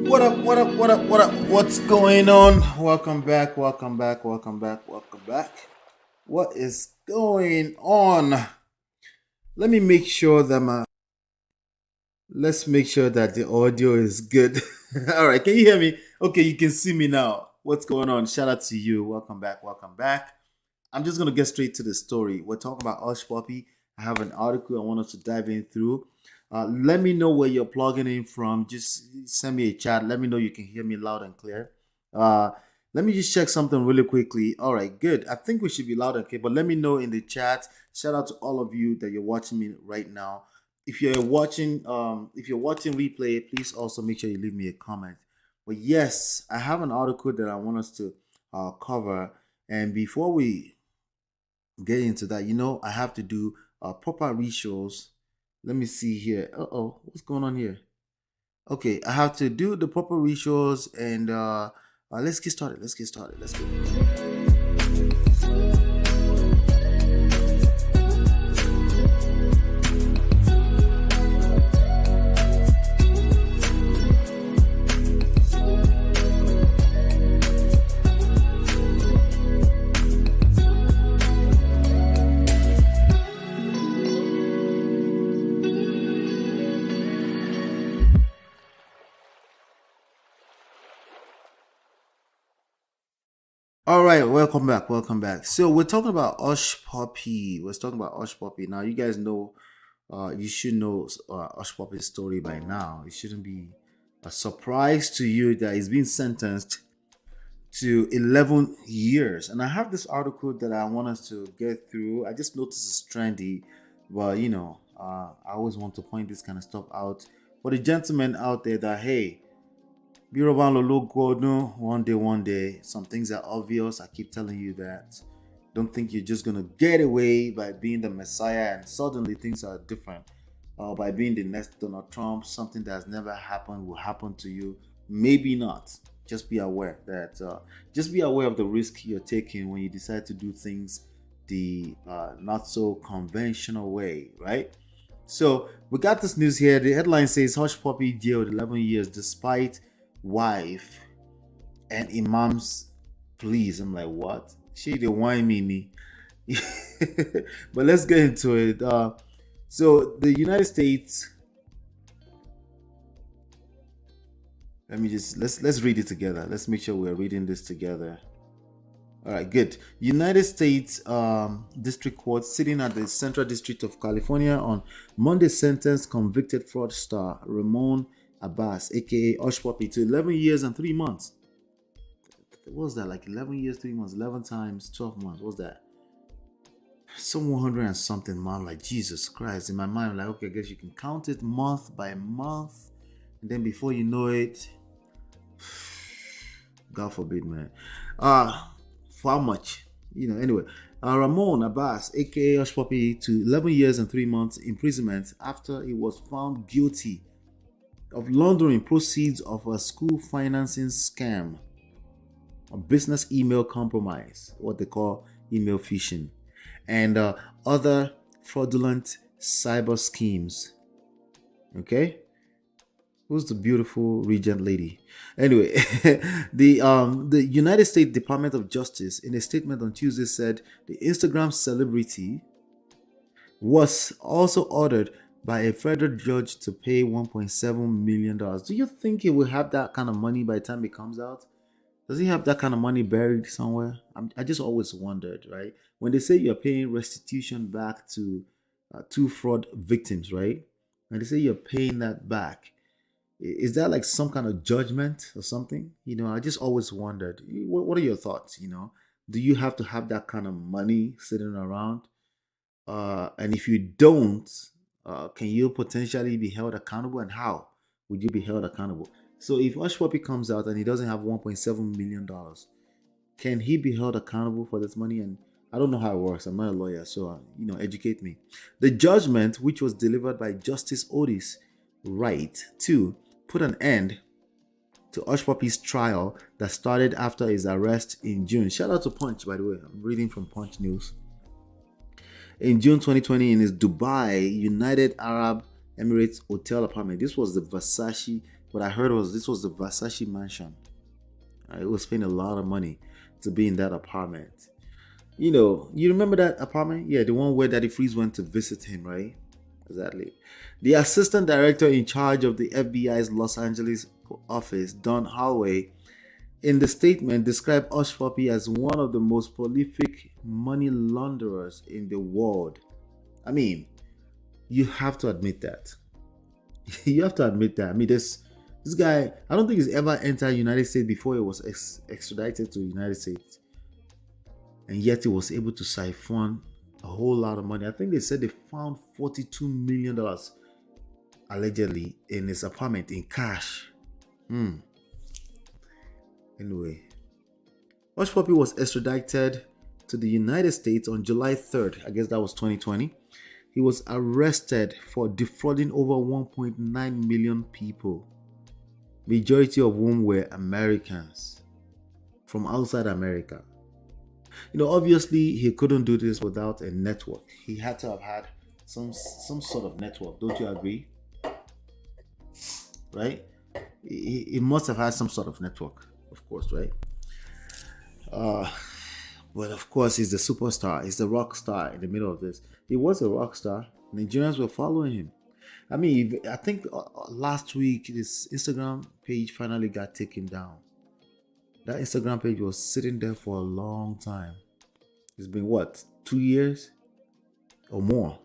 What up, what up, what up, what up? What's going on? Welcome back, welcome back, welcome back, welcome back. What is going on? Let me make sure that my let's make sure that the audio is good. All right, can you hear me? Okay, you can see me now. What's going on? Shout out to you. Welcome back, welcome back. I'm just gonna get straight to the story. We're talking about Hush Puppy. I have an article I want us to dive in through. Let me know where you're plugging in from. Just send me a chat. Let me know you can hear me loud and clear. Uh, Let me just check something really quickly. All right, good. I think we should be loud and clear, but let me know in the chat. Shout out to all of you that you're watching me right now. If you're watching replay, please also make sure you leave me a comment. But yes, I have an article that I want us to cover. And before we get into that, I have to do proper rituals. Let me see here. What's going on here? Okay, I have to do the proper rituals and let's get started. Let's get started. Let's go. All right, welcome back. Welcome back. So we're talking about Hush Puppy. We're talking about Hush Puppy. Now you guys know, you should know Hush Puppy's story by now. It shouldn't be a surprise to you that he's been sentenced to 11 years. And I have this article that I want us to get through. I just noticed it's trendy, but I always want to point this kind of stuff out for the gentlemen out there that hey. Biroban Lolo Gordon, one day, some things are obvious. I keep telling you that. Don't think you're just gonna get away by being the Messiah and suddenly things are different. By being the next Donald Trump, something that has never happened will happen to you. Maybe not. Just be aware of the risk you're taking when you decide to do things the not so conventional way, right? So we got this news here. The headline says Hush Puppy jailed 11 years despite wife and imam's pleas. I'm like, what? She the wine me. But let's get into it. So the United States. Let's read it together. Let's make sure we're reading this together. All right, good. United States District Court sitting at the Central District of California on Monday sentenced convicted fraudster Ramon Abbas, aka Hush Puppy, to 11 years and 3 months. What was that? Like 11 years, 3 months, 11 times, 12 months. What was that? Some 100 and something, man. Like Jesus Christ. In my mind, I'm like, okay, I guess you can count it month by month. And then before you know it, God forbid, man. For how much? Anyway. Ramon Abbas, aka Hush Puppy, to 11 years and 3 months imprisonment after he was found guilty of laundering proceeds of a school financing scam, a business email compromise, what they call email phishing, and other fraudulent cyber schemes. Okay, who's the beautiful regent lady? Anyway, the United States Department of Justice, in a statement on Tuesday, said the Instagram celebrity was also ordered by a federal judge to pay $1.7 million. Do you think he will have that kind of money by the time it comes out? Does he have that kind of money buried somewhere? I just always wondered, right? When they say you're paying restitution back to two fraud victims, right? And they say you're paying that back. Is that like some kind of judgment or something? I just always wondered. What are your thoughts? Do you have to have that kind of money sitting around? And if you don't, can you potentially be held accountable, and how would you be held accountable? So if Hush Puppy comes out and he doesn't have $1.7 million, can he be held accountable for this money? And I don't know how it works. I'm not a lawyer, so educate me. The judgment, which was delivered by Justice Otis Wright, to put an end to Hush Puppy's trial that started after his arrest in June. Shout out to Punch, by the way. I'm reading from Punch News. In June 2020, in his Dubai United Arab Emirates hotel apartment. This was the Versace What I heard was this was the Versace mansion. It was paying a lot of money to be in that apartment. You remember that apartment? Yeah, the one where Daddy Freeze went to visit him, right? Exactly. The assistant director in charge of the FBI's Los Angeles office, Don Holloway, in the statement described Hush Puppy as one of the most prolific money launderers in the world. I mean, you have to admit that. You have to admit that. I mean, this guy, I don't think he's ever entered the United States before he was extradited to the United States. And yet he was able to siphon a whole lot of money. I think they said they found $42 million allegedly in his apartment in cash. Anyway, Hush Puppy was extradited to the United States on July 3rd. I guess that was 2020. He was arrested for defrauding over 1.9 million people, majority of whom were Americans from outside America. Obviously he couldn't do this without a network. He had to have had some sort of network. Don't you agree? Right? He must have had some sort of network, of course, right? But of course, he's the superstar. He's the rock star in the middle of this. He was a rock star. Nigerians were following him. I mean, I think last week his Instagram page finally got taken down. That Instagram page was sitting there for a long time. It's been what, 2 years or more?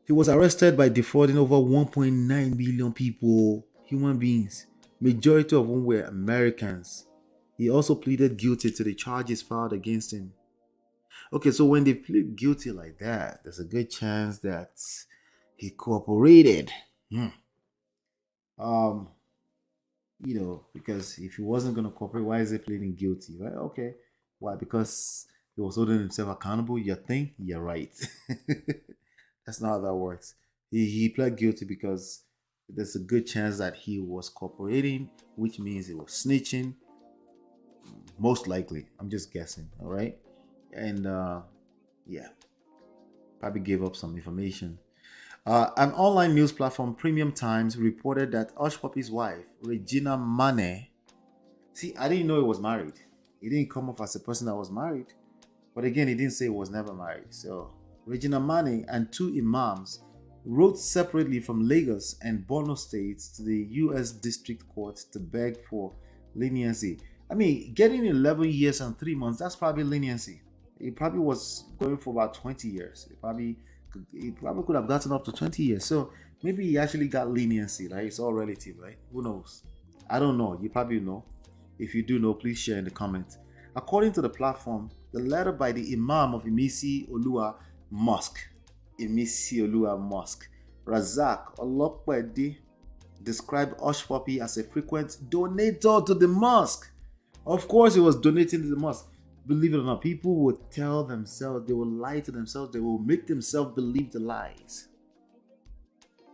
He was arrested by defrauding over 1.9 million people, human beings, majority of whom were Americans. He also pleaded guilty to the charges filed against him. Okay, so when they plead guilty like that, there's a good chance that he cooperated. Because if he wasn't going to cooperate, why is he pleading guilty, right? Okay. Why? Because he was holding himself accountable. You think? You're right. That's not how that works. He pled guilty because there's a good chance that he was cooperating, which means he was snitching. Most likely. I'm just guessing. All right. And probably gave up some information. An online news platform, Premium Times, reported that Hush Puppy's wife, Regina Mane, see, I didn't know he was married. He didn't come off as a person that was married. But again, he didn't say he was never married. So, Regina Mane and two imams wrote separately from Lagos and Borno states to the U.S. District Court to beg for leniency. I mean, getting 11 years and 3 months, that's probably leniency. He probably was going for about 20 years. He probably could have gotten up to 20 years. So maybe he actually got leniency, right? It's all relative, right? Who knows? I don't know. You probably know. If you do know, please share in the comments. According to the platform, the letter by the Imam of Imisi Olua Mosque, Razak Olopede, described Hush Puppy as a frequent donator to the mosque. Of course, he was donating to the mosque. Believe it or not, people would tell themselves, they will lie to themselves, they will make themselves believe the lies.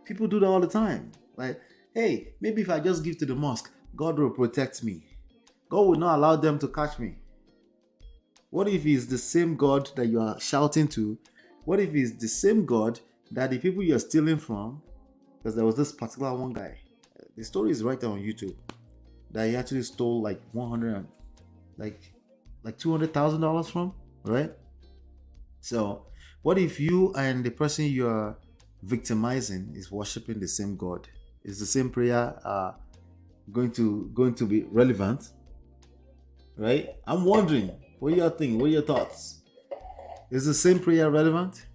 People do that all the time. Like, hey, maybe if I just give to the mosque, God will protect me. God will not allow them to catch me. What if it's the same God that you are shouting to? What if it's the same God that the people you're stealing from? Because there was this particular one guy. The story is right there on YouTube. That he actually stole like $200,000 from, right? So, what if you and the person you're victimizing is worshiping the same God? Is the same prayer going to be relevant? Right? I'm wondering, what do you think? What are your thoughts? Is the same prayer relevant?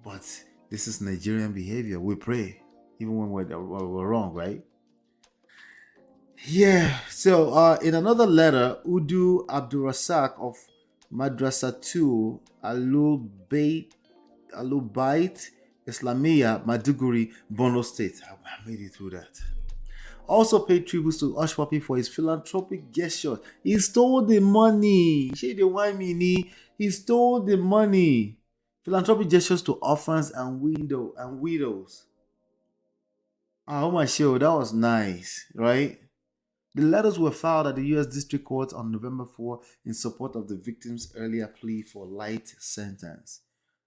But this is Nigerian behavior. We pray even when we're wrong, right? Yeah. So in another letter, Udu Abdurasak of Madrasa 2 Alubait Islamia Maduguri, Borno State. I made it through that. Also paid tributes to Hush Puppy for his philanthropic gesture. He stole the money. He stole the money. Philanthropic gestures to orphans and widows. Oh my show, that was nice, right? The letters were filed at the U.S. District Court on November 4 in support of the victim's earlier plea for light sentence.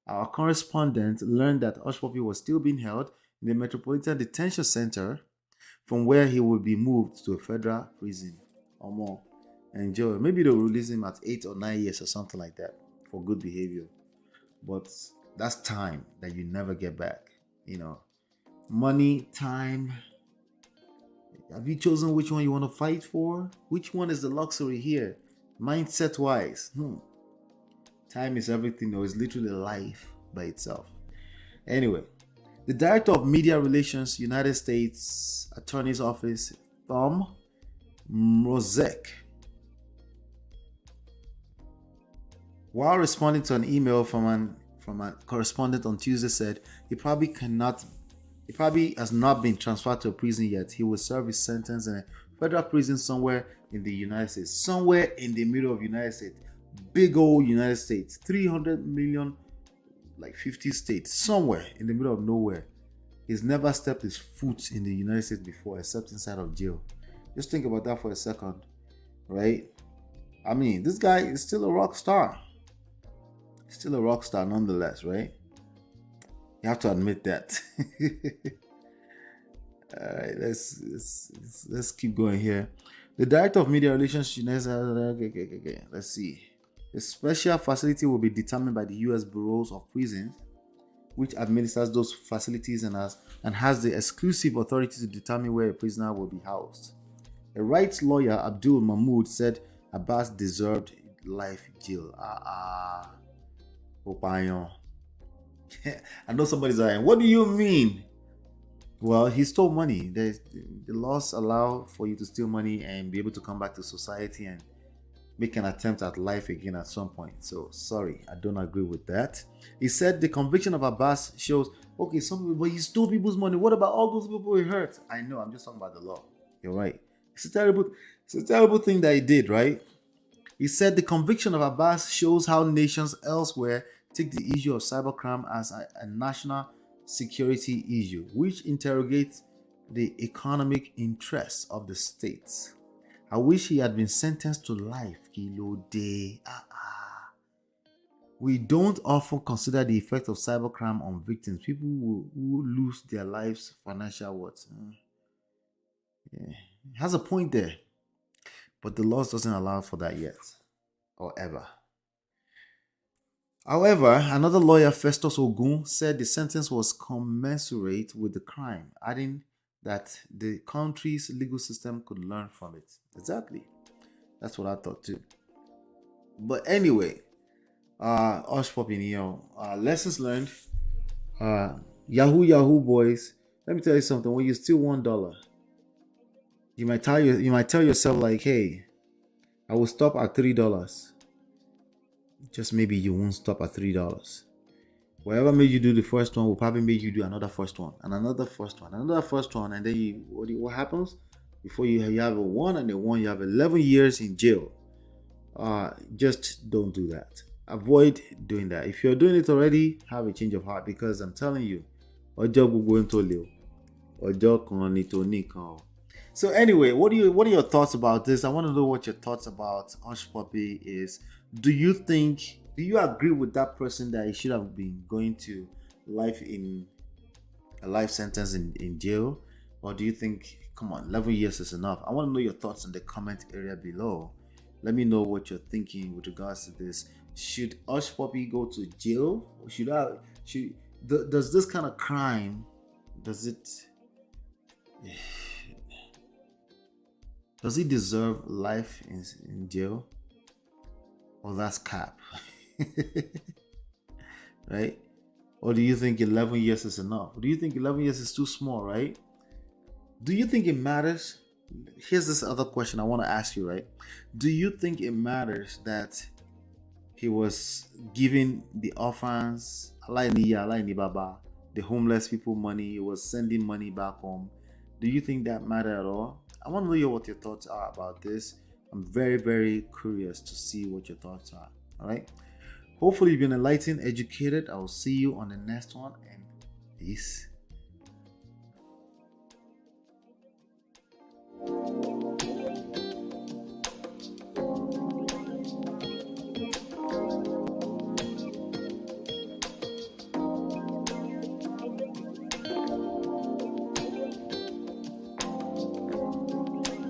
Our correspondent learned that Hush Puppy was still being held in the Metropolitan Detention Center, from where he will be moved to a federal prison or more. Enjoy. Maybe they'll release him at 8 or 9 years or something like that for good behavior. But that's time that you never get back. Money, time. Have you chosen which one you want to fight for? Which one is the luxury here? Mindset wise. Time is everything, though. It's literally life by itself. Anyway, the Director of Media Relations, United States Attorney's Office, Tom Mrozek, while responding to an email from a correspondent on Tuesday, said he probably has not been transferred to a prison yet. He will serve his sentence in a federal prison somewhere in the United States. Somewhere in the middle of the United States. Big old United States. 300 million, like 50 states. Somewhere in the middle of nowhere. He's never stepped his foot in the United States before, except inside of jail. Just think about that for a second. Right? I mean, this guy is still a rock star. Still a rock star nonetheless, right? You have to admit that. All right, let's keep going here. The Director of Media Relations, okay. Let's see. The special facility will be determined by the U.S. Bureau of Prisons, which administers those facilities and has the exclusive authority to determine where a prisoner will be housed. A rights lawyer, Abdul Mahmood, said Abbas deserved life jail. Opayon. I know somebody's saying, what do you mean? Well, he stole money. The laws allow for you to steal money and be able to come back to society and make an attempt at life again at some point. So, sorry, I don't agree with that. He said the conviction of Abbas shows, okay, some people, but he stole people's money. What about all those people he hurt? I know, I'm just talking about the law. You're right. It's a terrible thing that he did, right? He said the conviction of Abbas shows how nations elsewhere take the issue of cybercrime as a national security issue, which interrogates the economic interests of the states. I wish he had been sentenced to life. We don't often consider the effect of cybercrime on victims. People who lose their lives, financial worth. Yeah. He has a point there. But the laws doesn't allow for that yet. Or ever. However, another lawyer, Festus Ogun, said the sentence was commensurate with the crime, adding that the country's legal system could learn from it. Exactly. That's what I thought too. But anyway, HUSHPUPPI, lessons learned. Yahoo boys. Let me tell you something. When you steal $1, you might tell yourself like, hey, I will stop at $3. Just maybe you won't stop at $3. Whatever made you do the first one will probably make you do another first one and another first one, another first one, and then what happens? Before you have a 1 and a 1, you have 11 years in jail. Just don't do that. Avoid doing that. If you're doing it already, have a change of heart, because I'm telling you, so anyway, what are your thoughts about this? I want to know what your thoughts about HUSHPUPPI is. Do you agree with that person that he should have been going to a life sentence in jail? Or do you think, come on, 11 years is enough? I want to know your thoughts in the comment area below. Let me know what you're thinking with regards to this. Should HUSHPUPPI go to jail? Or does this kind of crime, does he deserve life in jail? Or that's cap? Right? Or do you think 11 years is enough? Do you think 11 years is too small, right? Do you think it matters? Here's this other question I want to ask you, right? Do you think it matters that he was giving the orphans, the homeless people money, he was sending money back home? Do you think that mattered at all? I want to know what your thoughts are about this. I'm very, very curious to see what your thoughts are. All right. Hopefully you've been enlightened, educated. I will see you on the next one, and peace.